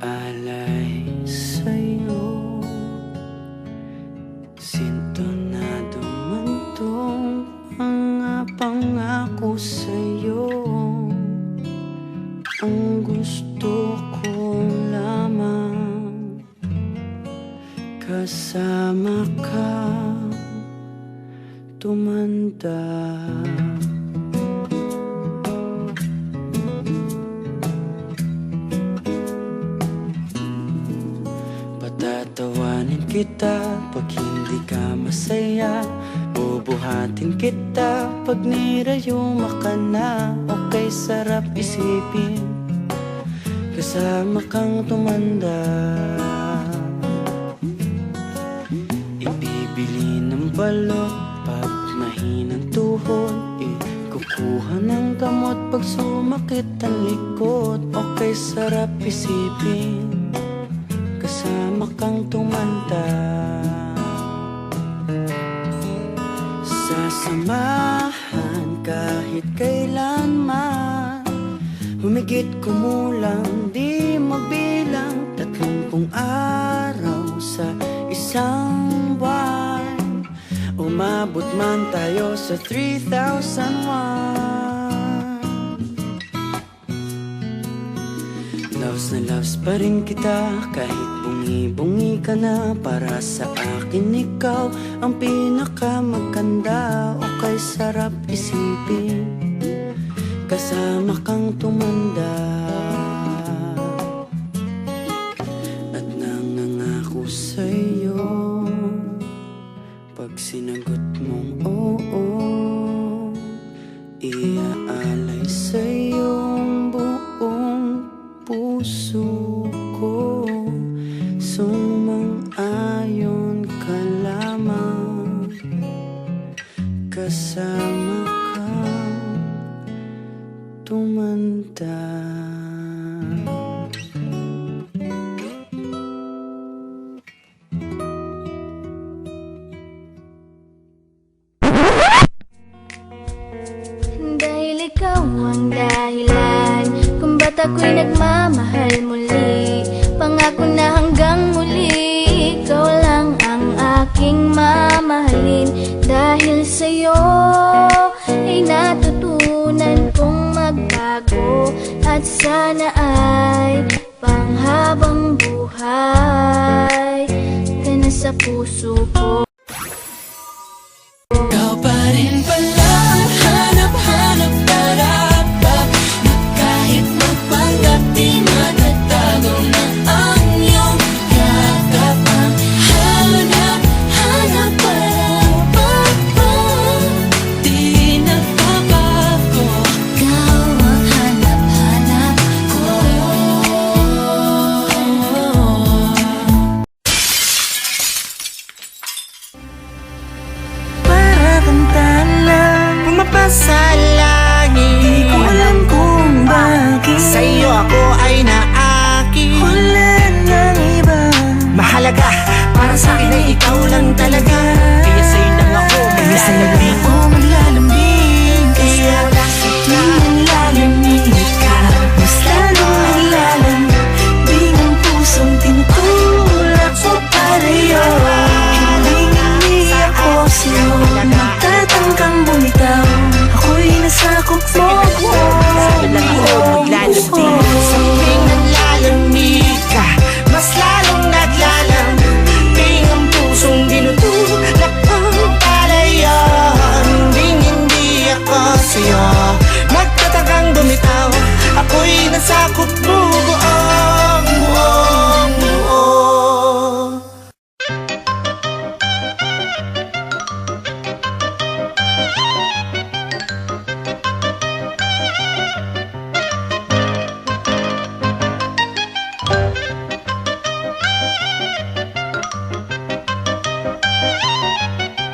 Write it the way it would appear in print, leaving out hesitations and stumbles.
alay sa'yo. Sintonado man tong mga pangako sa'yo. Ang gusto ko lamang kasama ka tumanda. Patatawanin kita pag hindi ka masaya. Bubuhatin kita pag nirayuma ka na. Okay, sarap isipin kasama kang tumanda. Ibibili ng balot pag mahinang tuhod. Kukuha ng gamot pag sumakit ang likod. Okay, sarap isipin kasama kang tumanda. Sasamahan kahit kailanman. Humigit kumulang di magbilang 30 araw sa isang buwan. Umabot man tayo sa 3,001. Loves na loves pa rin kita kahit bungi-bungi ka na. Para sa akin ikaw ang pinakamaganda. Okay, sarap isipin kasama kang tumanda. At nangangako sa'yo pag sinagot mong oo, iaalay sa'yo ang buong puso ko. Sumang-ayon ka lamang kasama kang tumanda. Dahil ikaw ang dahilan kung ba't ako'y nagmamahal muli. Pangako na hanggang muli ikaw lang ang aking mamahalin. Dahil sa'yo ay natutunan kong magbago. At sana ay panghabang buhay ka na sa puso ko. Ikaw pa rin pala ang hanap-hanap dapat na kahit magpanggap di matatago na ang iyong yakap. Ang hanap-hanap para di nagbabago. Ikaw ang hanap-hanap ko. Para kang talang pumapasa langit. Di ko alam kung bakit Sa'yo ako ay naakit. wala nang iba. Mahalaga, para sa'kin ay ikaw lang talaga. Kaya sa'yo lang ako maglalambing. Maglalambing kaya tuwing lalamig ka, mas lalong naglalambing ang pusong tinutulak ko para yun. Hindi ako sa'yo nagtatangkang bumitaw. Ako'y nasakop mo. Sa'yo lang ako maglalambing. Sa tuwing naglalamig ka, mas lalong naglalambing ang pusong dinutulak ko para yun. Hindi ako sa'yo magtatakang bumitaw. Ako'y nasakop mo.